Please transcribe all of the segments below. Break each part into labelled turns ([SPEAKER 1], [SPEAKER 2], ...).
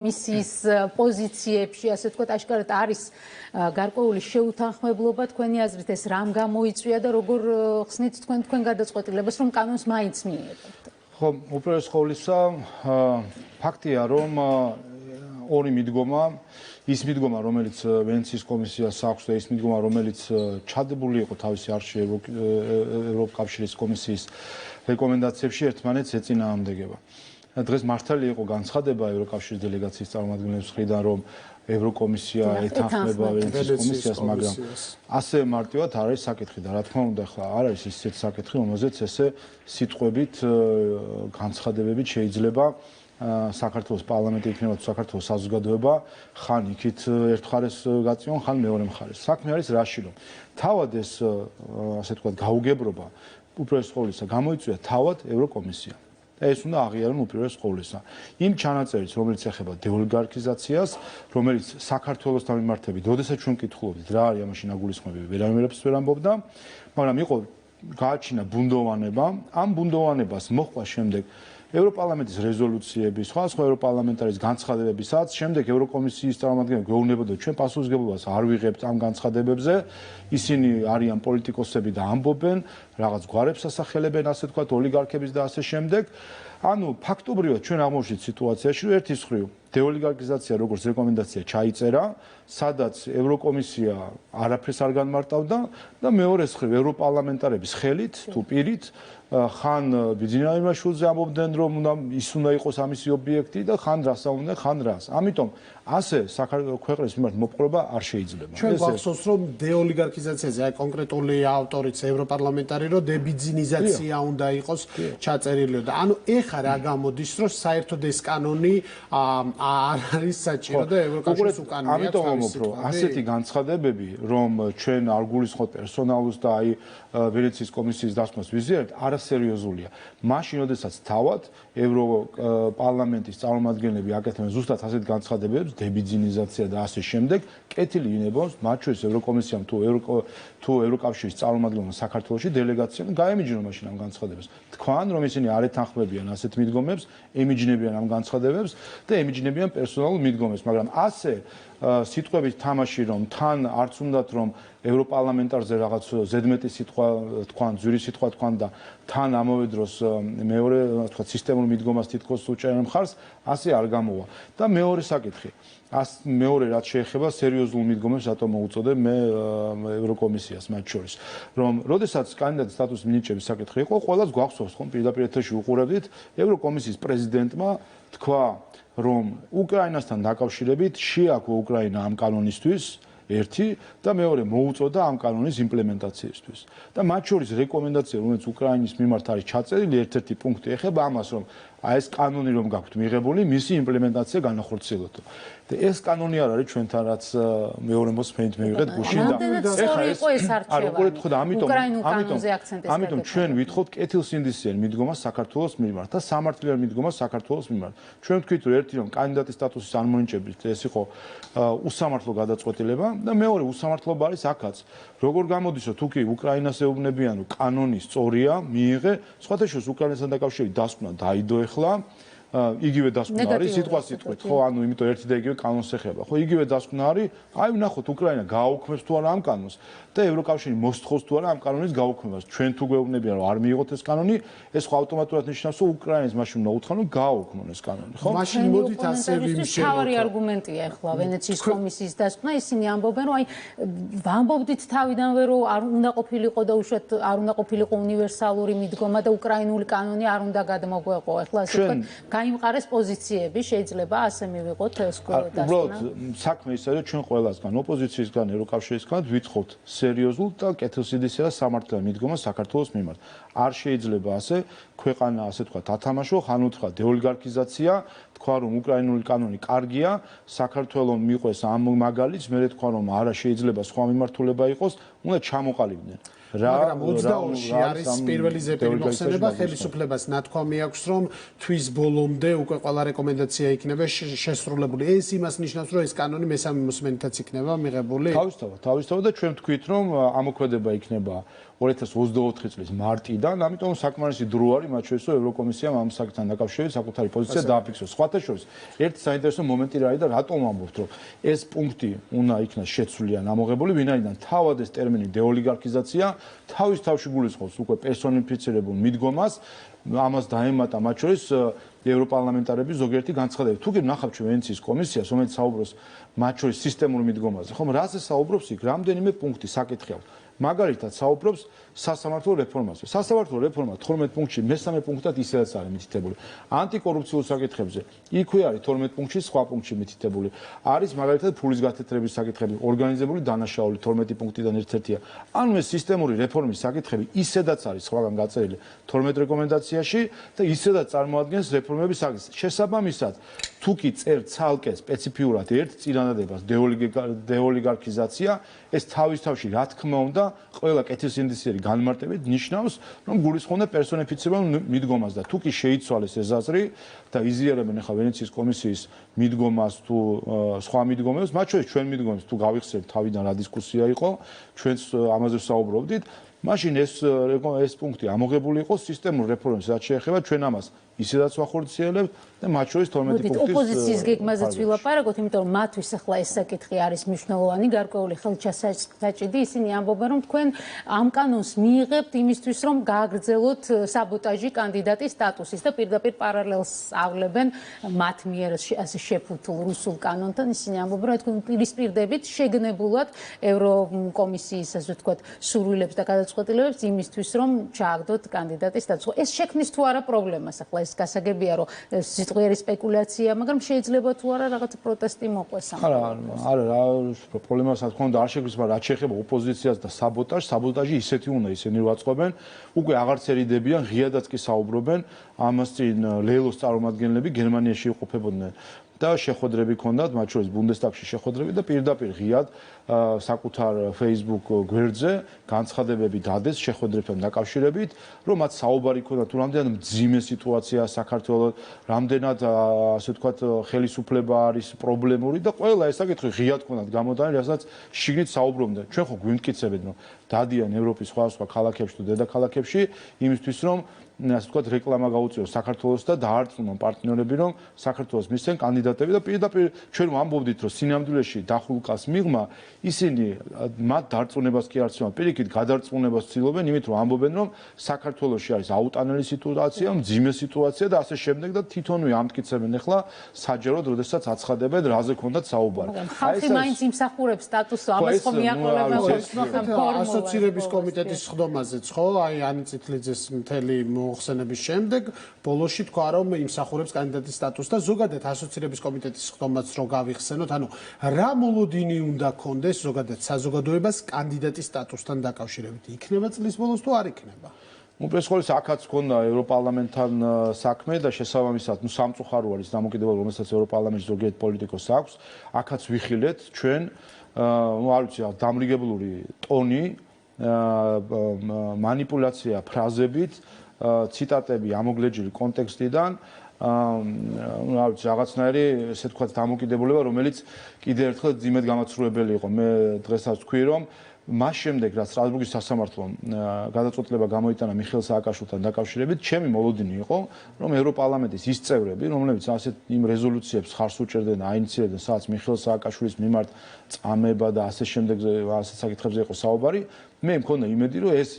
[SPEAKER 1] მისის პოზიციებში, ასე ვთქვათ, აშკარად არის გარკვეული შეუთანხმებლობა თქვენი აზრით ეს რამ გამოიწვია და როგორ ხსნით თქვენ გადაწყვეტილებას, რომ კანონს მაინც მიიღებთ?
[SPEAKER 2] ხო, უპირველეს ყოვლისა, ფაქტია, რომ ორი მიდგომა, ის მიდგომა, რომელიც ვენეციის კომისიას აქვს და ის მიდგომა, რომელიც ჩადებული იყო თავისი არხში ევროკავშირის კომისიის რეკომენდაციებში, ერთმანეთს ეწინააღმდეგება. დღეს მართალი იყო განცხადება ევროკავშირის დელეგაციის წარმომადგენლების მხრიდან, რომ ევროკომისია ეთანხმება ვენეციის კომისიას, მაგრამ ასე მარტივად არ არის საკითხი და რა თქმა უნდა, ახლა არ არის ისეთი საკითხი, რომელზეც ესე სიტყვებით, განცხადებებით შეიძლება საქართველოს პარლამენტი იქნება თუ საქართველოს საზოგადოება ხან იქით ერთ მხარეს გაწიონ, ხან მეორე მხარეს. საქმე არის რაში, რომ თავად ეს ასე ვთქვათ გაუგებრობა უპირველეს ყოვლისა გამოიწვია თავად ევროკომისია. ეს უნდა აღიარონ უპირველეს ყოვლისა. იმ ჩანაწერით, რომელიც ეხება დეოლიგარქიზაციას, რომელიც საქართველოსთან მიმართებით, როდესაც ჩვენ ვკითხულობთ, რა არის ამაში ნაგულისხმობები, ვერავის ვერ ამბობდა, მაგრამ იყო გააჩინა ბუნდოვანება, ამ ბუნდოვანებას მოჰყვა შემდეგ ევროპარლამენტის რეზოლუციები, სხვა ევროპარლამენტარის განცხადებებისაც, შემდეგ ევროკომისიის წარმომადგენლები გვეუბნებოდა, ჩვენ პასუხისმგებლობას არ ვიღებთ ამ განცხადებებზე, ისინი არიან პოლიტიკოსები და ამბობენ, რაღაც გვარებს ასახელებენ, ასე ვთქვათ, ოლიგარქების და ასე შემდეგ. ანუ ფაქტობრივად ჩვენ აღმოჩნდით სიტუაციაში, რომ ერთის მხრივ დეოლიგარქიზაცია როგორც რეკომენდაცია ჩაიწერა, სადაც ევროკომისია არაფერს არ განმარტავდა და მეორეს მხრივ ევროპარლამენტარების ხელით თუ პირით ხან ბიძინა იმაშვილზე ამბობდნენ, რომ ის უნდა იყოს ამისი ობიექტი და ხან რას ამბობდნენ, ხან რას. ამიტომ ასე ქვეყნის მიმართ მოპყრობა არ შეიძლება.
[SPEAKER 3] ჩვენ გვახსოვს, რომ დეოლიგარქიზაციაზე აი კონკრეტული ავტორიც ევროპარლამენტარი, რომ დებიძინიზაცია უნდა იყოს ჩაწერილი და ანუ ეხა რა გამოდის, რომ საერთოდ ეს კანონი არ არის საჭირო და ევროკავშირის უკანონია.
[SPEAKER 2] ამიტომ ვამბობ, რომ ასეთი განცხადებები, რომ ჩვენ არ გულისხმობთ პერსონალს და აი ვენეციის კომისიის დასკვნას ვიზიარებთ, არასერიოზულია. მაშინ, როდესაც თავად ევროპარლამენტის წარმომადგენლები აკეთებენ ზუსტად ასეთ განცხადებებს, დებიძინიზაცია და ასე შემდეგ, კეთილი ინებობს მათ შორის ევროკომისიამ თუ ევროკავშირის წარმომადგენლებმა საქართველოში დელეგაციამ გაემიჯნონ მაშინ ამ განცხადებებს. თქვან, რომ ისინი არ ეთანხმებიან ასეთ მიდგომებს, ემიჯნებიან ამ განცხადებებს და ემიჯნებიან პერსონალურ მიდგომებს, მაგრამ ასე სიტყვებით თამაში, რომ თან არც უნდათ რომ ევროპარლამენტარზე რაღაც ზედმეტი სიტყვა თქვან, ძვირი სიტყვა თქვან და თან ამავე დროს მეორე თქვა სისტემურ მიდგომას თითქოს უჭერენ მხარს, ასე არ გამოვა. და მეორე საკითხი, მეორე რაც შეეხება სერიოზულ მიდგომებს, რატომ მოუწოდე მე ევროკომისიას მათ შორის, რომ როდესაც კანდიდატის სტატუსის მინიჭების საკითხი იყო, ყველას გვახსოვს, ხომ პირდაპირ ეთერში უყურებდით, ევროკომისიის პრეზიდენტმა თქვა, რომ უკრაინასთან დაკავშირებით შეაქვა უკრაინა ამ კანონისთვის ერთი და მეორე მოუწოდა ამ კანონის იმპლემენტაციისთვის. და მათ შორის რეკომენდაცია, რომელიც უკრაინის მიმართ არის ჩაწერილი, ერთ-ერთი პუნქტი ეხება ამას, რომ აი ეს კანონი რომ გაქვთ მიღებული, მისი იმპლემენტაცია განახორციელოთ. და ეს კანონი არ არის ჩვენთან, რაც მეორე მოსმენით მივიღეთ გუშინ და
[SPEAKER 1] ეხლა ეს
[SPEAKER 2] ამიტომ ჩვენ ვითხოვთ კეთილსინდისიერ მიდგომას საქართველოს მიმართ და სამართლიან მიდგომას საქართველოს მიმართ. ჩვენ ვთქვით, რომ ერთი რომ კანდიდატის სტატუსის ანმონიჭებით ეს იყო უსამართლო გადაწყვეტილება და მეორე უსამართლობა არის აქაც. როგორ გამოდის, რომ თუ კი უკრაინას ეუბნებიან, რომ კანონი სწორია, მიიღე, სხვათა შორის უკრაინასთან დაკავშირებით დასკვნა დაიდო ეხლა იგივე დასკვნა არის სიტყვასიტყვით, ხო, ანუ იმიტომ ერთი და იგივე კანონს ეხება, ხო, იგივე დასკვნა არის, აი ვნახოთ უკრაინა გააუქმებს თუ არა ამ კანონს და ევროკავშირი მოსთხოვს თუ არა ამ კანონის გაუქმებას. ჩვენ თუ გვეუბნებიან, რომ არ მიიღოთ ეს კანონი, ეს ხო ავტომატურად ნიშნავს, რომ უკრაინას მაშინ უნდა უთხრან, რომ გააუქმონ ეს კანონი, ხო?
[SPEAKER 3] მაშინ მოდით ასე ვიმშელოთ.
[SPEAKER 1] თავი არგუმენტია ახლა ვენეციის კომისიის დასკვნა, ისინი ამბობენ, რომ აი ვამბობდით თავიდანვე, რომ არ უნდა ყოფილიყო და უშუალოდ არ უნდა ყოფილიყო უნივერსალური მიდგომა და უკრაინული კანონი არ უნდა გადმოგვეყო. ახლა ასე ვთქვათ, გაიმყარეს პოზიციები, შეიძლება ასე მივიღოთ ეს დასკვნა.
[SPEAKER 2] უბრალოდ საქმე ისაა, რომ ჩვენ ყველასგან, ოპოზიციისგან, ევროკავშირისგან ვითხოვთ სერიოზულ და კეთილსინდისიერ და სამართლიან მიდგომას საქართველოს მიმართ. არ შეიძლება ასე ქვეყანა, ასე ვთქვათ, ათამაშო, ხან უთხრა დეოლიგარქიზაცია, თქვა რომ უკრაინული კანონი კარგია, საქართველოს მიყვეს ამ მაგალითს, მე თქვა რომ არა შეიძლება სხვა მიმართულება იყოს, უნდა ჩამოყალიბდნენ.
[SPEAKER 3] მაგრამ 24-ში არის პირველი ზეპირი მოხსენება, ხელისუფლებას ნათქვამი აქვს, რომ თვის ბოლომდე უკვე ყველა რეკომენდაცია იქნება შესრულებული. ეს იმას ნიშნავს, რომ ეს კანონი მესამე მოსმენითაც იქნება მიღებული.
[SPEAKER 2] თავისთავად და ჩვენ ვთქვით, რომ ამოქმედება იქნება 2024 წლის მარტიდან, ამიტომ საკმარისი დრო არის მათ შორის, რომ ევროკომისიამ ამ საკითხთან დაკავშირებით საკუთარი პოზიცია დააფიქსოს. სხვათა შორის, ერთი საინტერესო მომენტი რა არის და რატომ ამბობთ, რომ ეს პუნქტი უნდა იქნას შეცვლილი ან ამოღებული, ვინაიდან თავად ეს ტერმინი დეოლიგარქიზაცია თავის თავში გულისხმობს უკვე პერსონიფიცირებულ მიდგომას, ამას დაემატა მათ შორის ევროპარლამენტარების ზოგიერთი განცხადებები. თუ კი ნახავთ ჩვენ ვენეციის კომისიას, რომელიც საუბრობს მათ შორის სისტემურ მიდგომაზე, ხომ რაზე საუბრობს იქ? რამდენიმე პუნქტი საკითხი აქვს. მაგალითად საუბრობს სასამართლო რეფორმაზე. სასამართლო რეფორმა 12 პუნქტში მესამე პუნქტად ისედაც არის მითითებული. ანტიკორუფციულ საკითხებზე იქვე არის 12 პუნქტში სხვა პუნქტში მითითებული. არის მაგალითად ფულის გათეთრების საკითხები, ორგანიზებული დანაშაული 12 პუნქტიდან ერთ-ერთია. ანუ ეს სისტემური რეფორმის საკითხები ისედაც არის სხვაგან გაწერილი 12 რეკომენდაციაში და ისედაც წარმოადგენს რეფორმების საკითხს. შესაბამისად, თუ კი წერთ ცალკე სპეციფიურად ერთ წინადადებას დეოლიგარქიზაცია, ეს თავის თავში რა თქმა უნდა ყველა კეთილსინდისიერი განმარტებით ნიშნავს, რომ გულისხმობდა პერსონიფიცირებულ მიდგომას და თუ კი შეიცვალეს ეს აზრი და იზიარებენ ახლა ვენეციის კომისიის მიდგომას თუ სხვა მიდგომებს, მათ შორის ჩვენ მიდგომებს თუ გავიხსენებთ თავიდან რა დისკუსია იყო, ჩვენც ამაზე ვსაუბრობდით, მაშინ ეს პუნქტი ამოღებული იყო სისტემურ რეფორმებს, რაც შეეხება ჩვენ ამას ისედაც ვახორციელებთ და მათ შორის 12 პუნქტის
[SPEAKER 1] ოპოზიციის გეგმაზეც ვილაპარაკოთ, იმიტომ რომ მათთვის ახლა ეს საკითხი არის მნიშვნელოვანი, გარკვეული ხელჩასაჭიდი, ისინი ამბობენ, რომ თქვენ ამ კანონს მიიღებთ იმისთვის, რომ გააგრძელოთ საბოტაჟი კანდიდატის სტატუსის და პირდაპირ პარალელს ავლებენ მათ მიერ ასე შეფუთულ რუსულ კანონთან, ისინი ამბობენ, რომ თქვენ პირისპირდებით შეგნებულად ევროკომისიის ასე ვთქვათ სურვილებს და გადაწყვეტილებებს იმისთვის, რომ ჩააგდოთ კანდიდატის სტატუსი. ეს შექმნის თუ არა პრობლემას ახლა ეს გასაგებია, რომ სიტყვიერი სპეკულაცია, მაგრამ შეიძლება თუ არა რაღაც პროტესტი მოყვეს ამ.
[SPEAKER 2] არა, პრობლემას რა თქმა უნდა არ შეგვიძლია, მაგრამ რაც შეეხება ოპოზიციას და საბოტაჟი ისეთი უნდა ისინი ვაწყობენ, უკვე აღარცერიდებიან, ღიადაც კი საუბრობენ, ამას წინ ლელოს წარმომადგენლები გერმანიაში იყოფებოდნენ და შეხვედრები ჰქონდათ, მათ შორის ბუნდესტაგში შეხვედრები და პირდაპირ ღიად საკუთარ Facebook გვერდზე განცხადებები დადეს შეხვედრებთან დაკავშირებით, რომ მათ საუბარი ჰქონდათ თუ რამდენად მძიმე სიტუაციაა საქართველოს, რამდენად ასე ვთქვათ ხელისუფლება არის პრობლემური და ყველა ეს საკითხი ღიად ჰქონდათ გამოდანი, რასაც შიგნით საუბრობდნენ. ჩვენ ხო გვიმტკიცებენ, რომ დადიან ევროპის სხვადასხვა ქალაქებში თუ დედაქალაქებში იმისთვის, რომ ასე ვთქვათ რეკლამა გაუწიოს საქართველოს და დაარწმუნონ პარტნიორები, რომ საქართველოს მისცენ კანდიდატები და პირდაპირ ჩვენ ვამბობდით, რომ სინამდვილეში დახულკას მიღმა ისინი მათ დარწმუნებას კი არ ცდილობენ, პირიქით გადარწმუნებას ცდილობენ, იმით რომ ამბობენ, რომ საქართველოში არის აუტანელი სიტუაცია, მძიმე სიტუაცია და ასე შემდეგ და თვითონვე ამტკიცებენ ახლა საჯაროდ, როდესაც აცხადებენ, რაზე ქონდათ საუბარი.
[SPEAKER 1] ხალხი მაინც იმსახურებს სტატუსს, ამას ხომ მიაყოლება
[SPEAKER 3] ასოცირების კომიტეტის სხდომაზეც, ხო? აი ანი წითლიძეს მთელი მოხსენების შემდეგ ბოლოში თქვა რომ იმსახურებს კანდიდატის სტატუსს და ზოგადად ასოცირების კომიტეტის სხდომაც რო გავიხსენოთ, ანუ რა მოლოდინი უნდა ქონდეს ზოგადად საზოგადოებას კანდიდატის სტატუსთან დაკავშირებით, იქნება წლის ბოლოს თუ არ იქნება?
[SPEAKER 2] უპირველეს აქაც ქონდა ევროპარლამენტთან საქმე და შესაბამისად, სამწუხარო არის დამოკიდებულება, რომელსაც ევროპარლამენტის ზოგიერთ პოლიტიკოს აქვს, აქაც ვიხილეთ ჩვენ, არ ვიცი, დამრიგებლური ტონი, манипуляция ფრაზებით, ციტატები ამოგლეჯილი კონტექსტიდან, რა ვიცი, რაღაცნაირი, ესე ვთქვათ, დამოკიდებულება, რომელიც კიდევ ერთხელ ძიმედ გამაცრუებელი იყო. მე დღესაც ვთქვი, რომ მას შემდეგ, რაც სტრასბურგის სასამართლომ გადაწყვეტილება გამოიტანა მიხეილ სააკაშვილთან დაკავშირებით, ჩემი მოლოდინი იყო, რომ ევროპარლამენტის ის წევრები, რომლებიც ასეთ იმ რეზოლუციებს ხარს უჭერდნენ, აინიციირებდნენ, სადაც მიხეილ სააკაშვილის მიმართ წამება და ასე შემდეგ ასეთ საკითხებზე იყო საუბარი, მე მქონდა იმედი, რომ ეს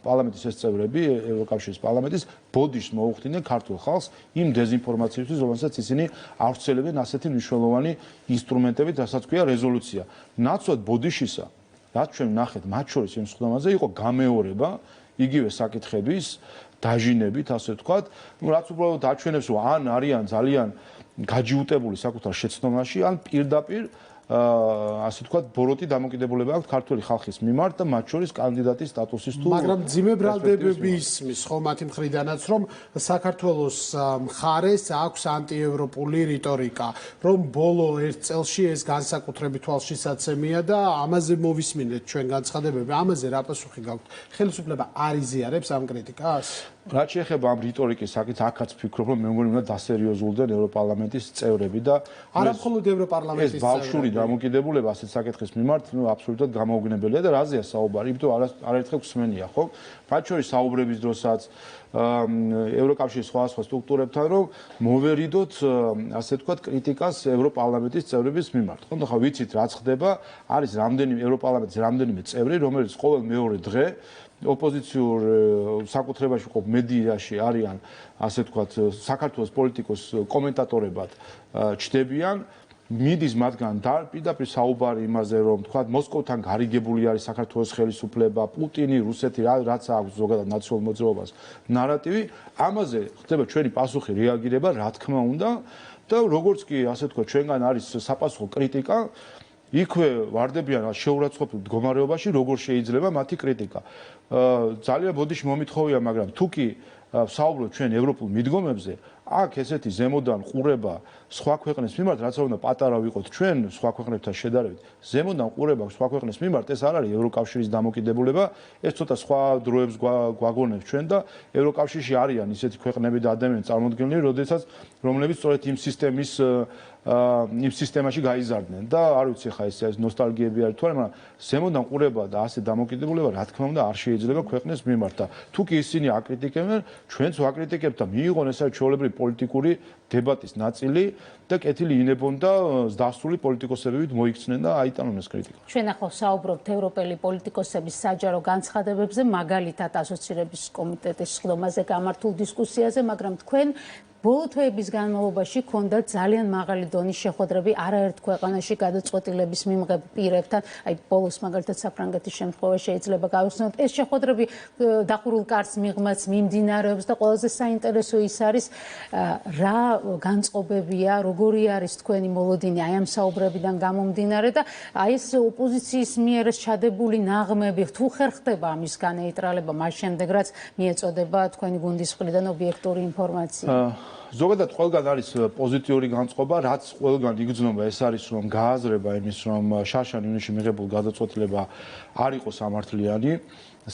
[SPEAKER 2] პარლამენტის ეს წევრები, ევროკავშირის პარლამენტის ბოდიშს მოუხდინენ ქართულ ხალხს იმ დეზინფორმაციისთვის, რომელსაც ისინი ავრცელებენ ასეთი მნიშვნელოვანი ინსტრუმენტებით, რასაც ქვია რეზოლუცია. ნაცვლად ბოდიშისა რაც ჩვენ ნახეთ მათ შორის იმ სხდომაზე იყო გამეორება იგივე საკითხების დაჟინებით, ასე ვთქვათ, რაც უბრალოდ აჩვენებს, რომ ან არიან ძალიან გაჯიუტებული საკუთარ შეცდომაში, ან პირდაპირ ასე ვთქვათ, ბოროტი დამოკიდებულება აქვს ქართული ხალხის მიმართ და მათ შორის კანდიდატის სტატუსის თუ
[SPEAKER 3] მაგრამ ძიმე ბრალდებები ისმის ხო მათი მხრიდანაც რომ საქართველოს მხარეს აქვს ანტიევროპული რიტორიკა, რომ ბოლო ერთ წელში ეს განსაკუთრებით თვალშისაცემია და ამაზე მოვისმინეთ ჩვენ განცხადებები, ამაზე რა პასუხი გაქვთ? ხელისუფლება არ იზიარებს ამ კრიტიკას?
[SPEAKER 2] რაც შეეხება ამ რიტორიკის საკითხს, აქაც ვფიქრობ, რომ მე მგონი უნდა დასერიოზულდნენ ევროპარლამენტის წევრები და
[SPEAKER 3] არა მხოლოდ ევროპარლამენტის
[SPEAKER 2] წევრები. ეს ბავშვური დამოკიდებულება ასეთ საკითხის მიმართ, აბსოლუტურად გამოუგნებელია და რაზეა საუბარი? იმიტომ არაერთხელ გვსმენია, ხო? მათ შორის საუბრების დროსაც ევროკავშირის სხვადასხვა სტრუქტურებთან, რომ მოვერიდოთ, ასე ვთქვათ, კრიტიკას ევროპარლამენტის წევრების მიმართ. ხო, და ხა ვიცით, რაც ხდება, არის რამდენიმე ევროპარლამენტის რამდენიმე წევრი, რომელიც ყოველ მეორე დღე ოპოზიციურ საკუთრებაში ყოფ მედიაში არიან, ასე ვთქვათ, საქართველოს პოლიტიკოს კომენტატორებად ჩდებიან. მიდის მათგან პირდაპირ საუბარი იმაზე, რომ თქვათ, მოსკოვთან გარიგებული არის საქართველოს ხელისუფლება, პუტინი, რუსეთი, რაც აქვს ზოგადად ნაციონალურ მოძრაობას ნარატივი, ამაზე ხდება ჩვენი პასუხი, რეაგირება, რა თქმა უნდა, და როგორც კი, ასე ვთქვათ, ჩვენგან არის საპასუხო კრიტიკა, იქვე ვარდებიან შეურაცხყოფილ მდგომარეობაში, როგორ შეიძლება მათი კრიტიკა. ძალიან ბოდიში მომითხოვია, მაგრამ თუ კი საუბრობთ ჩვენ ევროპულ მიდგომებზე, აქ ესეთი ზემოდან ყურება სხვა ქვეყნის მიმართ, რაც უნდა პატარა ვიყოთ ჩვენ სხვა ქვეყნებთან შედარებით, ზემოდან ყურება სხვა ქვეყნის მიმართ, ეს არ არის ევროკავშირის დამოკიდებულება, ეს ცოტა სხვა დროებს გვაგონებს ჩვენ და ევროკავშირში არიან ისეთი ქვეყნები და ადამიანები წარმოდგენილი, რომლებიც სწორედ იმ სისტემაში გაიზარდნენ და არ ვიცი ხა ეს ნოსტალგიები არის თუ არა, მაგრამ ზემოდან ყურება და ასე დამოკიდებულება რა თქმა უნდა არ შეიძლება ქვეყნის მიმართ და თუ კი ისინი აკრიტიკებენ, ჩვენც ვაკრიტიკებთ და მიიღონ ეს არის ჩვეულებრივი პოლიტიკური დებატის ნაწილი და კეთილი ინებონ და დასრული პოლიტიკოსებებით მოიქცნენ და აიტანონ ეს კრიტიკა.
[SPEAKER 1] ჩვენ ახლა საუბრობთ ევროპელი პოლიტიკოსების საჯარო განცხადებებზე, მაგალითად ასოცირების კომიტეტის სხდომაზე გამართულ დისკუსიაზე, მაგრამ თქვენ ბოლო თვეების განმავლობაში ქონდა ძალიან მაღალი დონის შეხვედრები არაერთ ქვეყანაში გადაწყვეტილების მიმღებ პირებთან, აი ბოლოს მაგალითად საფრანგეთის შემთხვევაში შეიძლება გავიხსენოთ, ეს შეხვედრები დახურულ კარს მიღმაც მიმდინარეობს და ყველაზე საინტერესო ის არის რა განწყობებია, როგორი არის თქვენი მოლოდინი აი ამ საუბრებიდან გამომდინარე და აი ეს ოპოზიციის მიერ ჩადებული ნაღმები თუ ხერ ხდება ამის განეიტრალება მას შემდეგ რაც მიეწოდება თქვენი გუნდის მხრიდან ობიექტური ინფორმაცია.
[SPEAKER 2] ზოგადად ყველგან არის პოზიტიური განწყობა, რაც ყველგან იგრძნობა, ეს არის რომ გააზრება იმის, რომ შარშან ივნისში მიღებულ გადაწყვეტილება არ იყო სამართლიანი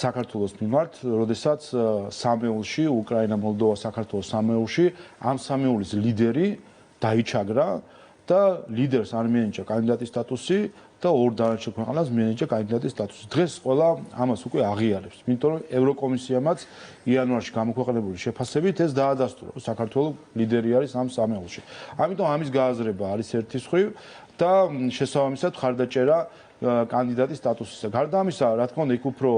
[SPEAKER 2] საქართველოს მიმართ, როდესაც სამეულში, უკრაინა, მოლდოვა, საქართველოს სამეულში ამ სამეულის ლიდერი დაიჩაგრა და ლიდერს არ მიენიჭა კანდიდატის სტატუსი და ორ დანარჩენ ქვეყანას მიენიჭა კანდიდატის სტატუსი. დღეს ყველა ამას უკვე აღიარებს, იმიტომ რომ ევროკომისიამაც იანვარში გამოქვეყნებული შეფასებით ეს დაადასტურა, რომ საქართველოს ლიდერი არის ამ სამეულში. ამიტომ ამის გააზრება არის ერთი მხრივ და შესაბამისად ხარდაჭერა კანდიდატის სტატუსისა. გარდა ამისა, რა თქმა უნდა, იქ უფრო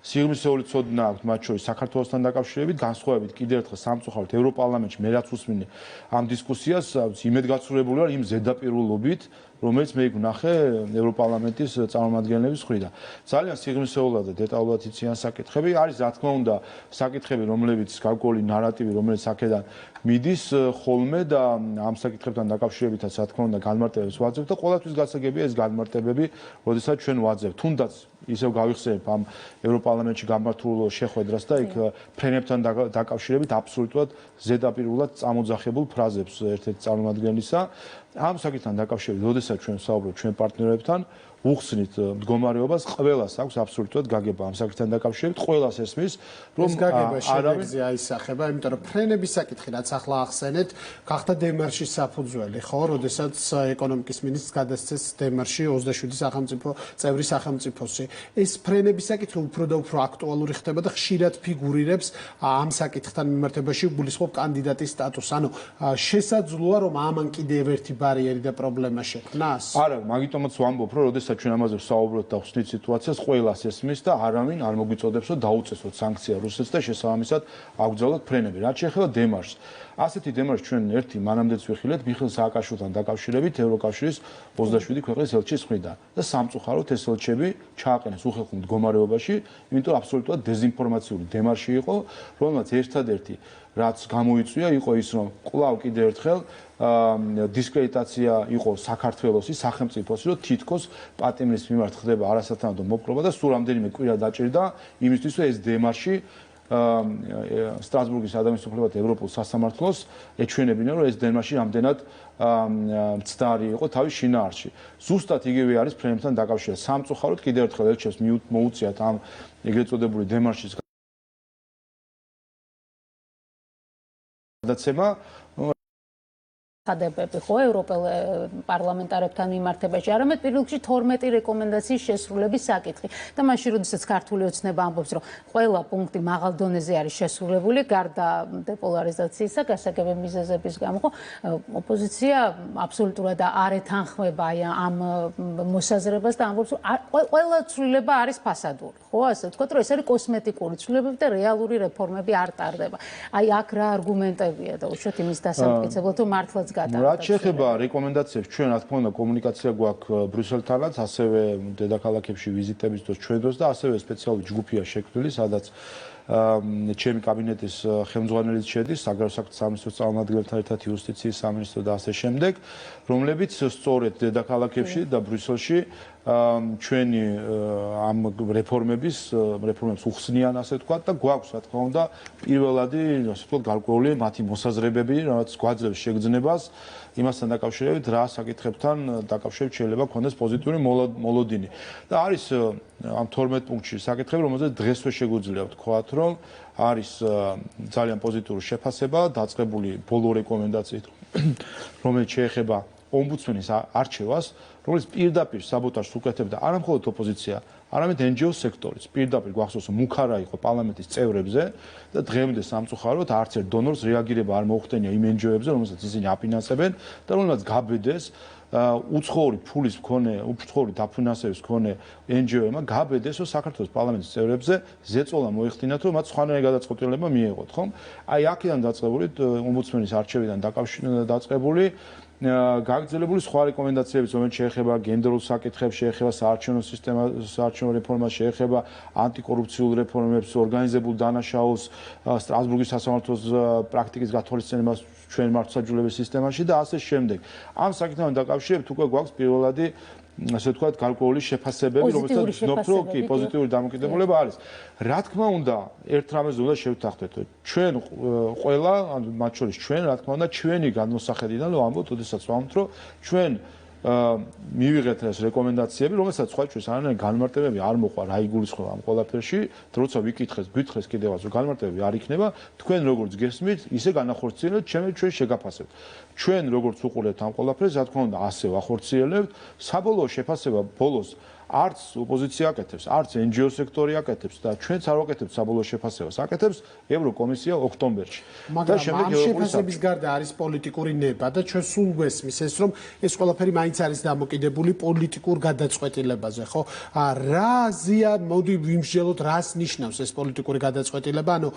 [SPEAKER 2] სიღრმისეული ცოდნა აქვს მათ შორის საქართველოსთან დაკავშირებით, განსხვავებით კიდევ ერთხელ სამწუხაროდ ევროპარლამენტში მე რაც უსმინე ამ დისკუსიას, იმედგაცრუებული ვარ იმ ზედაპირულობით, რომელიც მე ვნახე ევროპარლამენტის წარმომადგენლების მხრიდან. ძალიან სიღრმისეულად და დეტალურად იციან საკითხები, არის რა თქმა უნდა საკითხები, რომლებიც გარკვეული ნარატივი, რომელიც აქედან მიდის ხოლმე და ამ საკითხებთან დაკავშირებითაც რა თქმა უნდა განმარტებებს ვაძლევთ და ყოველთვის გასაგებია ეს განმარტებები, როდესაც ჩვენ ვაძლევთ. თუნდაც ისევ გავიხსენებ ამ ევროპარლამენტში გამართულ შეხვედრას და იქ ფრენებთან დაკავშირებით აბსოლუტურად ზედაპირულად წამოძახებულ ფრაზებს ერთ-ერთი წარმომადგენლისა. ამ საკითხთან დაკავშირებით, როდესაც ჩვენ საუბრობთ ჩვენ პარტნიორებთან, უხსნით მდგომარეობას, ყველას აქვს აბსოლუტურად გაგება ამ საკითხთან დაკავშირებით, ყველას ესმის, რომ
[SPEAKER 3] გაგება შედეგზე აისახება, იმიტომ რომ ფრენების საკითხი რაც ახლა ახსენეთ, გახდა დემარშის საფუძველი, ხო, როდესაც ეკონომიკის მინისტრს გადასცეს დემარში 27 სახელმწიფო წევრი სახელმწიფოსი. ეს ფრენების საკითხი უფრო და უფრო აქტუალური ხდება და ხშირად ფიგურირებს ამ საკითხთან მიმართებაში გულისხმობ კანდიდატის სტატუსს. ანუ შესაძლოა რომ ამან კიდევ ერთი ბარიერი და პრობლემა შექმნას?
[SPEAKER 2] არა, მაგიტომაც ვამბობ, რომ როდესაც ჩვენ ამაზე ვსაუბრობთ და ხსნით სიტუაციას, ყველას ესმის და არავინ არ მოგვიწოდებს, რომ დაუწესოთ სანქცია რუსეთს და შესაბამისად აგრძელოთ ფრენები. რაც შეეხება დემარშს, ასეთი დემარში ჩვენ ერთი მანამდეც ვიხილეთ მიხეილ სააკაშვილთან დაკავშირებით ევროკავშირის 27 ქვეყნის ელჩის მხრიდან და სამწუხაროდ ეს ელჩები ჩააყენეს უხელხო მდგომარეობაში, იმიტომ აბსოლუტურად დეзинფორმაციული დემარში იყო, რომელმაც ერთადერთი რაც გამოიწვია, იყო ის, რომ კვლავ კიდევ ერთხელ დისკრედიტაცია იყო საქართველოსი, სახელმწიფოსი, რომ თითქოს პატიმრის მიმართ ხდება არასათანადო მოპყრობა და სულ რამდენიმე კვირა დაჭირდა იმისთვის, რომ ეს დემარში სტრასბურგის ადამიანის უფლებათა ევროპულ სასამართლოს ეჩვენებინა, რომ ეს დემარში რამდენად მცდარი იყო თავის შინაარსში. ზუსტად იგივე არის ფრენებთან დაკავშირებით. სამწუხაროდ კიდევ ერთხელ ელჩებს მოუწიათ ამ ეგრეთ წოდებული დემარშის გადაცემა
[SPEAKER 1] ხადებები ხო ევროპელ პარლამენტარებთან მიმართებაში, არამედ პირველ რიგში 12 რეკომენდაციის შესრულების საკითხი. და მაშინ, როდესაც ქართული ოცნება ამბობს, რომ ყველა პუნქტი მაღალ დონეზე არის შესრულებული, გარდა დეპოლარიზაციისა, გასაგები მიზეზების გამო, ოპოზიცია აბსოლუტურად არ ეთანხმება ამ მოსაზრებას და ამბობს, რომ ყველა ცვლილება არის ფასადური, ხო, ასე ვთქვათ, რომ ეს არის კოსმეტიკური ცვლილებები და რეალური რეფორმები არ ტარდება. აი აქ რა არგუმენტებია და უშუალოდ იმის დასამტკიცებლად, რომ მართლაც
[SPEAKER 2] რაც შეეხება რეკომენდაციებს, ჩვენ რა თქმა უნდა კომუნიკაცია გვაქვს ბრიუსელთანაც, ასევე დედაქალაქებში ვიზიტების დროს ჩვენ დროს და ასევე სპეციალური ჯგუფია შექმნილი, სადაც ჩემი კაბინეტის ხელმძღვანელიც შედის, საგარეო საქმეთა სამინისტროს წარმომადგენელთან ერთად იუსტიციის სამინისტრო და ასე შემდეგ, რომლებიც სწორედ დედაქალაქებში და ბრიუსელში ჩვენი ამ რეფორმებს უხსნიან, ასე ვთქვათ, და გვაქვს რა თქმა უნდა პირველადი, ასე ვთქვათ, გარკვეული მათი მოსაზრებები, რაც გვაძლევს შეგრძნებას იმასთან დაკავშირებით, რა საკითხებთან დაკავშირებით შეიძლება ქონდეს პოზიტიური მოლოდინი. და არის ამ 12 პუნქტში საკითხები, რომელზეც დღესვე შეგვიძლია ვთქვათ, რომ არის ძალიან პოზიტიური შეფასება, დაწყებული ბოლო რეკომენდაციით, რომელიც შეეხება ომბუდსმენის არჩევას, რომელიც პირდაპირ საბოტაჟს უკეთებდა არა მხოლოდ ოპოზიცია, არამედ NGO სექტორიც. პირდაპირ გვახსოვს, რომ მუქარა იყო პარლამენტის წევრებზე და დღემდე სამწუხაროდ არც ერთ დონორს რეაგირება არ მოუხდენია იმ NGO-ებზე, რომელსაც ისინი აფინანსებენ და რომელსაც გაბედეს უცხოური ფულის მქონე, უცხოური დაფინანსების მქონე NGO-მა გაბედეს, რომ საქართველოს პარლამენტის წევრებზე ზეწოლა მოეხდინათ, რომ მათ სხვანაირი გადაწყვეტილება მიეღოთ, ხომ? აი აქედან დაწყებული ომბუდსმენის არჩევიდან დაწყებული გაგრძელებული სხვა რეკომენდაციებიც, რომელიც შეეხება გენდერულ საკითხებს, შეეხება საარჩევნო სისტემას, საარჩევნო რეფორმას, შეეხება ანტიკორუფციულ რეფორმებს, ორგანიზებულ დანაშაულს, სტრასბურგის სასამართლოს პრაქტიკის გათვალისწინებას ჩვენ მართლმსაჯულების სისტემაში და ასე შემდეგ. ამ საკითხთან დაკავშირებით უკვე გვაქვს პირველადი ასე ვთქვათ, გარკვეული შეფასებები, რომელსაც ვცნობთ, რომ კი პოზიტიური დამოკიდებულება არის. რა თქმა უნდა, ერთ რამეზე უნდა შევთანხმდეთ, რომ ჩვენ ყველა, ანუ მათ შორის ჩვენ, რა თქმა უნდა, ჩვენი განმოსახედიდან რომ ამბობთ, ოდესაც ვამბობთ, რომ ჩვენ მივიღეთ ეს რეკომენდაციები, რომელსაც სხვა ჩვენს არანაირი განმარტებები არ მოყვა, რა იგულისხმება ამ ყველაფერში, როცა გვითხრეს კიდევაც, რომ განმარტებები არ იქნება, თქვენ როგორც გესმით, ისე განახორციელებთ, ჩვენ შეგაფასებთ. ჩვენ როგორც უყურებთ ამ ყველაფერს, რა თქმა უნდა, ასე ვახორციელებთ, საბოლოო შეფასება ბოლოს არც ოპოზიცია აკეთებს, არც NGO სექტორი აკეთებს და ჩვენც არ ვაკეთებთ საბოლოო შეფასებას. აკეთებს ევროკომისია ოქტომბერში.
[SPEAKER 3] და შემდეგ შეფასების გარდა არის პოლიტიკური ნება და ჩვენ სულ გვესმის ეს, რომ ეს ყველაფერი მაინც არის დამოკიდებული პოლიტიკურ გადაწყვეტილებაზე, ხო? რა აზია, მოდი ვიმსჯელოთ, რას ნიშნავს ეს პოლიტიკური გადაწყვეტილება, ანუ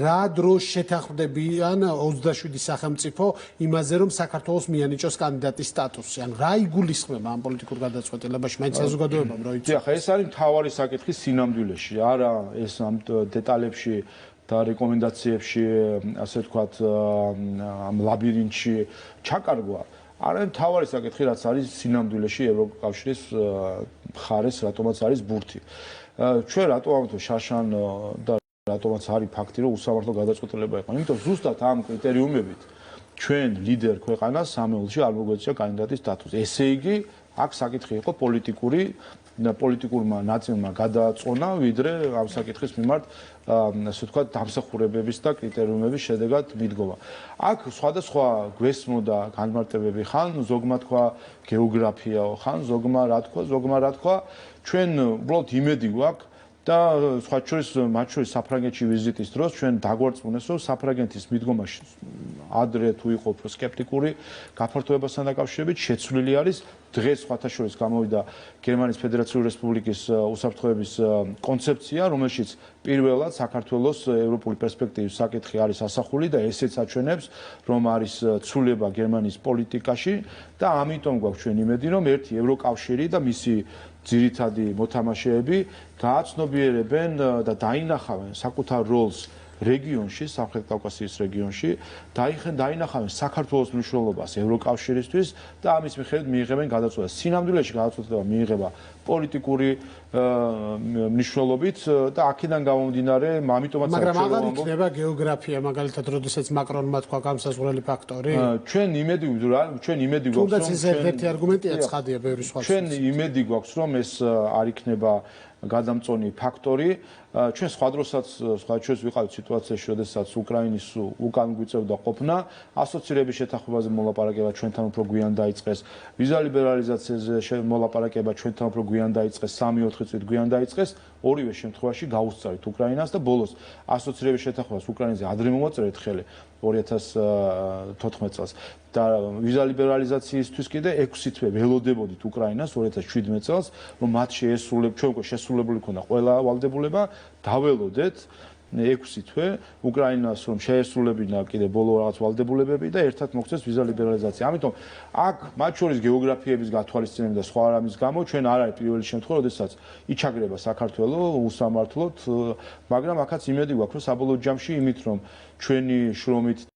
[SPEAKER 3] რა დროს შეთანხმდებიან 27 სახელმწიფო იმაზე, რომ საქართველოს მიანიჭოს კანდიდატის სტატუსი, ანუ რა იგულისხმება ამ პოლიტიკურ გადაწყვეტილებაში, მაინც საზოგადოება
[SPEAKER 2] ახლა ეს არის მთავარი საკითხი სინამდვილეში, არა ეს ამ დეტალებში და რეკომენდაციებში, ასე ვთქვათ, ამ ლაბირინთში ჩაკარგვა. არამედ მთავარი საკითხი, რაც არის სინამდვილეში ევროკავშირის მხარეს, რატომაც არის ბურთი. ჩვენ რატო ამბობთ შაშან და რატომაც არის ფაქტი, რომ უსამართლო გადაწყვეტილება იყო. იმიტომ ზუსტად ამ კრიტერიუმებით ჩვენ ლიდერ ქვეყანას სამეულში არ მოგვეწია კანდიდატის სტატუსი. ესე იგი აქ საკითხი იყო პოლიტიკურმა ნაწილმა გადააწონა, ვიდრე ამ საკითხის მიმართ, ასე ვთქვათ, დამსახურებების და კრიტერიუმების შედეგად მიდგომა. აქ სხვადასხვა გვესმოდა განმარტებები, ხან ზოგმა თქვა გეოგრაფიაო, ხან ზოგმა რა თქვა, ჩვენ უბრალოდ იმედი გვაქვს და სხვა შორის მათ შორის საფრანგეთში ვიზიტის დროს ჩვენ დაგვარწმუნეს, რომ საფრანგეთის მიდგომა ადრე თუ იყო უფრო სკეპტიკური გაფართოებასთან დაკავშირებით შეცვლილი არის. დღეს სხვათა შორის გამოვიდა გერმანიის ფედერაციული რესპუბლიკის უსაფრთხოების კონცეფცია, რომელშიც პირველად საქართველოს ევროპული პერსპექტივის საკითხი არის ასახული და ესეც აჩვენებს, რომ არის ცვლილება გერმანიის პოლიტიკაში და ამიტომ გვაქვს ჩვენ იმედი, რომ ერთი ევროკავშირი და მისი ძირითადი მოთამაშეები გააცნობიერებენ და დაინახავენ საკუთარ როლს რეგიონში, სამხრეთ კავკასიის რეგიონში დაინახავენ საქართველოს მნიშვნელობას ევროკავშირისთვის და ამის მიხედვით მიიღებენ გადაწყვეტილებას. სინამდვილეში გადაწყვეტილება მიიღება პოლიტიკური მნიშვნელობით და აქედან გამომდინარე, ამიტომაც
[SPEAKER 3] მაგრამ აღარ იქნება გეოგრაფია, მაგალითად, როდესაც მაკრონმა თქვა გამსაზღვრელი ფაქტორი.
[SPEAKER 2] ჩვენ იმედი გვაქვს,
[SPEAKER 3] თუნდაც ეს ერთ-ერთი არგუმენტია, ცხადია ბევრი სხვა.
[SPEAKER 2] ჩვენ იმედი გვაქვს, რომ ეს არ იქნება გადამწონი ფაქტორი. ჩვენ სხვა დროსაც სხვაჩვენს ვიყავით სიტუაციაში, როდესაც უკრაინის უკან გვიწევდა ყოფნა, ასოცირების შეთანხმებაზე მოლაპარაკება ჩვენთან უფრო გვიან დაიწყეს, ვიზა ლიბერალიზაციაზე მოლაპარაკება ჩვენთან უფრო გვიან დაიწყეს, 3-4 წლით გვიან დაიწყეს, ორივე შემთხვევაში გაუსწრებით უკრაინას და ბოლოს ასოცირების შეთანხმებას უკრაინაზე ადრე მომაწერეთ ხელი 2014 წელს და ვიზა ლიბერალიზაციისთვის კიდე 6 თვე ველოდებოდით უკრაინას 2017 წელს, რომ მათ შესრულებული ქონდა ყველა ვალდებულება, დაველოდეთ 6 თვე უკრაინას რომ შეესრულებინა კიდე ბოლო რაღაც ვალდებულებები და ერთად მოხდეს ვიზა ლიბერალიზაცია. ამიტომ აქ მათ შორის გეოგრაფიების გათვალისწინებით და სხვა რამის გამო ჩვენ არ არის პირველი შემთხვევა, როდესაც იჩაგრება საქართველოს უსამართლოდ, მაგრამ აქაც იმედი გვაქვს, რომ საბოლოო ჯამში იმით რომ ჩვენი შრომით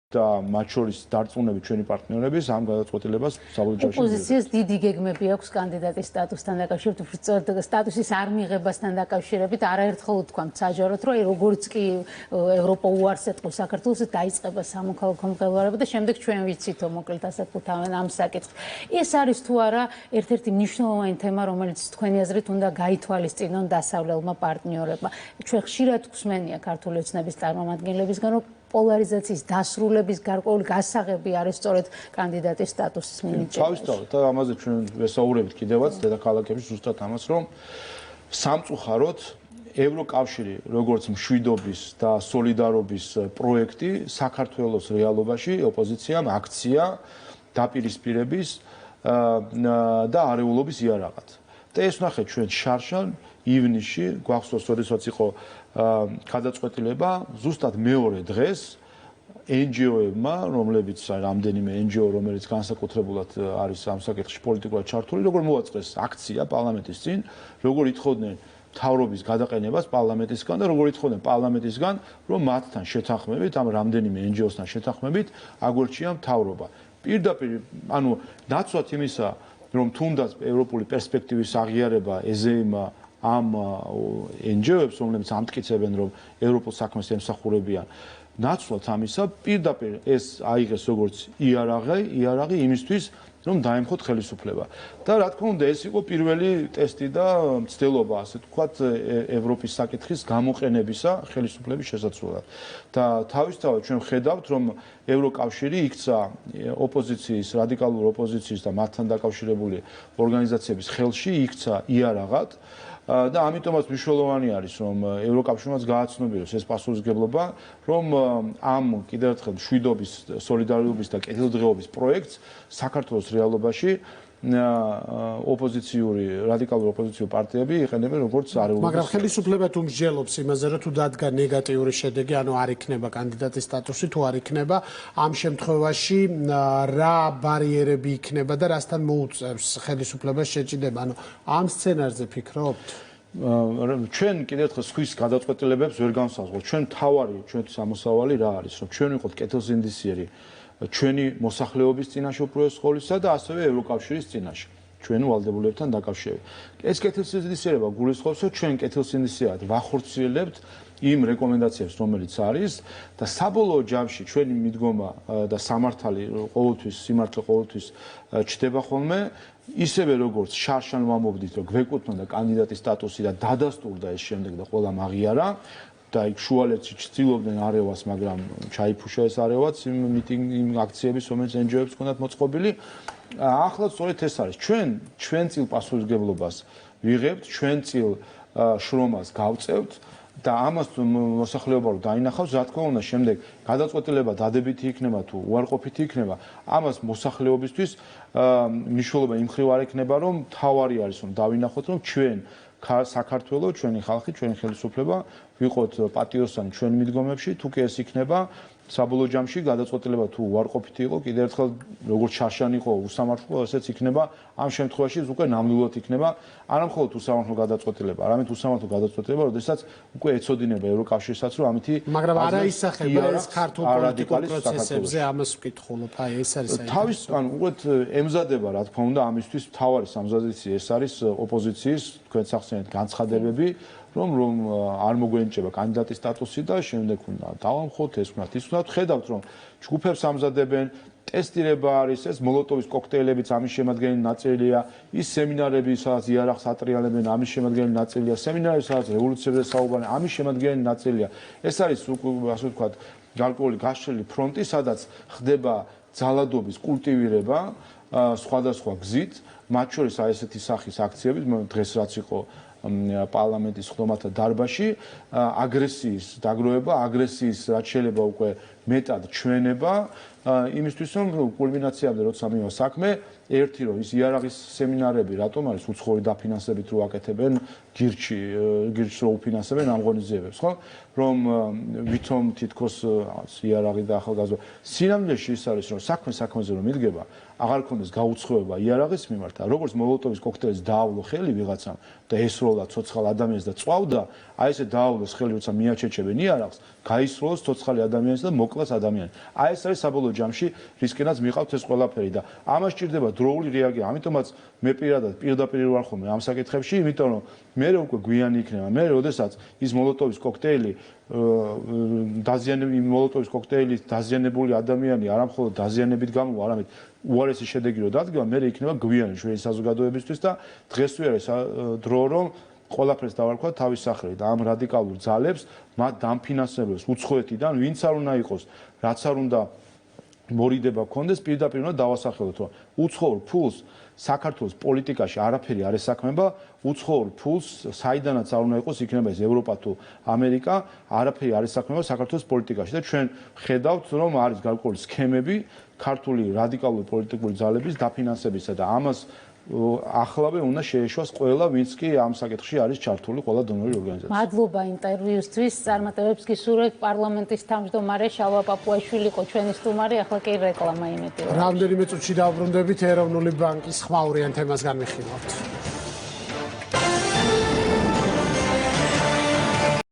[SPEAKER 2] და მათ შორის დარწმუნებით ჩვენი პარტნიორების ამ გადაწყვეტილებას საბოლოო ჯამში
[SPEAKER 1] ოპოზიციას დიდი გეგმები აქვს კანდიდატის სტატუსთან დაკავშირებით, უბრალოდ სტატუსის არ მიღებასთან დაკავშირებით, არაერთხელ ვთქვამთ საჯაროდ, რომ როგორც კი ევროპა უარს ეთყობს საქართველოს, დაიწყება სამოქალაქო მღელვარება და შემდეგ ჩვენ ვიცითო მოკლედ ასეთ ხუთავენ ამ საკითხს. ეს არის თუ არა ერთ-ერთი მნიშვნელოვანი თემა, რომელიც თქვენი აზრით უნდა გაითვალისწინონ დასავლელმა პარტნიორებმა. ჩვენ ხშირად გვსმენია ქართული ოცნების წარმომადგენლებისგან, რომ პოლარიზაციის დასრულების გარკვეული გასაღები არის სწორედ კანდიდატის სტატუსის მინიჭება.
[SPEAKER 2] თავისთავად და ამაზე ჩვენ ვესაუბრებთ კიდევაც დედაქალაქებში ზუსტად ამას, რომ სამწუხაროდ ევროკავშირი როგორც მშვიდობის და სოლიდარობის პროექტი საქართველოს რეალობაში ოპოზიციამ აქცია დაპირისპირების და არეულობის იარაღად. და ეს ნახეთ ჩვენ შარშან ივნისში გვახსოვს, როდესაც იყო გადაწყვეტილება ზუსტად მეორე დღეს NGO-ებმა, რომლებიც რამდენიმე NGO, რომელიც განსაკუთრებულად არის ამ საკითხში პოლიტიკურად ჩართული, როგორ მოაწყეს აქცია პარლამენტის წინ, როგორ ითხოვდნენ მთავრობის გადაყენებას პარლამენტისგან და როგორ ითხოვდნენ პარლამენტისგან, რომ მათთან შეთანხმებით, ამ რამდენიმე NGO-სთან შეთანხმებით აგვერჩია მთავრობა. პირდაპირ, ანუ ნაცვლად იმისა, რომ თუნდაც ევროპული პერსპექტივის აღიარება ეზეიმა ამ NGO-ებს, რომლებიც ამტკიცებენ, რომ ევროპულ საქმეს ემსახურებიან, ნაცვლად ამისა, პირდაპირ ეს აიღეს როგორც იარაღი იმისთვის, რომ დაემხოთ ხელისუფლება. და რა თქმა უნდა, ეს იყო პირველი ტესტი და მცდელობა, ასე ვთქვათ, ევროპის საკითხის გამოყენებისა ხელისუფლების შესაძლებლად. და თავისთავად ჩვენ ვხედავთ, რომ ევროკავშირი იქცა ოპოზიციის, რადიკალურ ოპოზიციის და მათთან დაკავშირებული ორგანიზაციების ხელში იქცა იარაღად. და ამიტომაც მნიშვნელოვანი არის, რომ ევროკავშირმაც გააცნობიეროს ეს პასუხისმგებლობა, რომ ამ კიდევ ერთხელ მშვიდობის, სოლიდარობის და კეთილდღეობის პროექტს საქართველოს რეალობაში რადიკალური ოპოზიციური პარტიები იყენებენ როგორც არეულობის.
[SPEAKER 3] მაგრამ ხელისუფლება თუ მსჯელობს იმაზე, რომ თუ დადგა ნეგატიური შედეგი, ანუ არ იქნება კანდიდატის სტატუსი, თუ არ იქნება, ამ შემთხვევაში რა ბარიერები იქნება და რასთან მოუწევს ხელისუფლებას შეჭიდება? ანუ ამ სცენარზე ფიქრობთ?
[SPEAKER 2] ჩვენ კიდევ ერთხელ სხვის გადაწყვეტილებებს ვერ განსაზღვროთ. ჩვენ თავარი, ჩვენი სამოსავალი რა არის, რომ ჩვენ ვიყოთ კეთილსინდისიერი ჩვენი მოსახლეობის წინაშე უპირველეს ყოვლისა და ასევე ევროკავშირის წინაშე. ჩვენ ვალდებულებთან დაკავშირებით. ეს კეთილსინდისიერება გულისხმობს, რომ ჩვენ კეთილსინდისიერად ვახორციელებთ იმ რეკომენდაციებს, რომელიც არის და საბოლოო ჯამში ჩვენი მიდგომა და სამართალი სიმართლე ყოველთვის ჩდება ხოლმე, ისევე როგორც შარშან ვამბობდით, რომ გვეკუთვნოდა კანდიდატის სტატუსი და დადასტურდა ეს შემდეგ და ყველა აღიარა და იქ შუალედში ცდილობდნენ არევას, მაგრამ ჩაიფუშა ეს არევაც იმ აქციების, რომელიც NGO-ებს ჰქონდათ მოწყობილი. ახლა სწორედ ეს არის. ჩვენ წილ პასუხისმგებლობას ვიღებთ, ჩვენ წილ შრომას გავწევთ და ამას მოსახლეობა რო დაინახავს, რა თქმა უნდა, შემდეგ გადაწყვეტილება დადებითი იქნება თუ უარყოფითი იქნება, ამას მოსახლეობისთვის მნიშვნელობა იმ მხრივ არ ექნება, რომ თავარი არის, რომ დავინახოთ, რომ ჩვენ საქართველოს, ჩვენი ხალხი, ჩვენი ხელისუფლება ვიყოთ პატიოსანი ჩვენი მიდგომებში, თუ კი ეს იქნება, საბოლოო ჯამში გადაწყვეტილება თუ უარყოფითი იყო, კიდევ ერთხელ როგორც შარშანი იყო უსამართლო, ესეც იქნება ამ შემთხვევაში უკვე ნამდვილად იქნება არა მხოლოდ უსამართლო გადაწყვეტილება, არამედ უსამართლო გადაწყვეტილება, როდესაც უკვე ეცოდინება ევროკავშირსაც, რომ ამითი
[SPEAKER 3] მაგრამ არა ისახება ეს ქართულ პოლიტიკურ პროცესებზე, ამას ვკითხულობ, აი ეს არის საერთოდ.
[SPEAKER 2] თავის ან უყურეთ ემზადება, რა თქმა უნდა, ამისთვის მთავარი სამზადისი ეს არის ოპოზიციის თქვენ სახსენეთ განცხადებები, რომ არ მოგვენიჭება კანდიდატის სტატუსი და შემდეგ უნდა დავამხოთ ეს ვქნათ ის ვქნათ ხედავთ რომ ჯგუფებს ამზადებენ ტესტირება არის ეს მოლოტოვის კოქტეილებიც ამის შემადგენელი ნაწილია ის სემინარები სადაც იარაღს ატრიალებენ ამის შემადგენელი ნაწილია სემინარები სადაც რევოლუციებზე საუბარია ამის შემადგენელი ნაწილია ეს არის ასე ვქნათ გარკვეული გაშლილი ფრონტი სადაც ხდება ძალადობის კულტივირება სხვადასხვა გზით მათ შორის აი ესეთი სახის აქციები დღეს რაც იყო პარლამენტის ხდომათა დარბაზში აგრესიის დაგროვება, აგრესიის რაც შეიძლება უკვე მეტად ჩვენება იმისთვის რომ კულმინაციამდე როცა მივა საქმე ერთი რომ ის იარაღის სემინარები რატომ არის უცხოური დაფინანსებით რო აკეთებენ გირჩს რო უფინანსებენ ამ ღონისძიებებს ხო რომ ვითომ თითქოს იარაღი და ახალგაზრდა სინამდვილეში ის არის რომ საქმეზე რომ იდგება აღარ ქონდეს გაუცხოება იარაღის მიმართ როგორც მოლოტოვის კოქტეილის დაავლო ხელი ვიღაცამ და ესროლა ცოცხალ ადამიანს და წვავდა აი ესე დაავლოს ხელი როცა მიაჩეჩებენ იარაღს გაისროლოს ცოცხალი ადამიანს და მოკლას ადამიანს აი ეს არის საბოლოო ჯამში რისკენაც მიყავთ ეს ყველაფერი და ამას სჭირდება დროული რეაგირება ამიტომაც მე პირდაპირ ვარ ხოლმე ამ საკითხებში იმიტომ რომ მე უკვე გვიანი იქნება მე როდესაც ის მოლოტოვის კოქტეილი მოლოტოვის კოქტეილის დაზიანებული ადამიანი არა მხოლოდ დაზიანებით გამოვა არამედ უარესი შედეგი რო დადგება მე იქნება გვიანი ჩვენი საზოგადოებისთვის და დღეს ვერ არის დრო რომ ყველაფერს დავარქვა თავის სახელით და ამ რადიკალურ ძალებს მათ დამფინანსებელს უცხოეთიდან ვინც არ უნდა იყოს რაც არ უნდა მორიდება გქონდეს პირდაპირ უნდა დავასახელოთ რომ უცხოურ ფულს საქართველოს პოლიტიკაში არაფერი არ ესაქმება უცხოურ ფულს საიდანაც არ უნდა იყოს იქნება ეს ევროპა თუ ამერიკა არაფერი არ ესაქმება საქართველოს პოლიტიკაში და ჩვენ ხედავთ რომ არის გარკვეული სქემები ქართული რადიკალური პოლიტიკური ძალების დაფინანსებისა და ამას ახლავე უნდა შეეშვას ყველა ვინც კი ამ საკითხში არის ჩართული ყველა დონორი ორგანიზაცია.
[SPEAKER 1] მადლობა ინტერვიუსთვის. წარმატებებს გისურვებთ პარლამენტის თავმჯდომარე შალვა პაპუაშვილი იყო ჩვენი სტუმარი, ახლა კი რეკლამა იმედია.
[SPEAKER 3] რამდენიმე წუთში დავბრუნდებით ეროვნული ბანკის ხმაურიან თემას განვიხილავთ.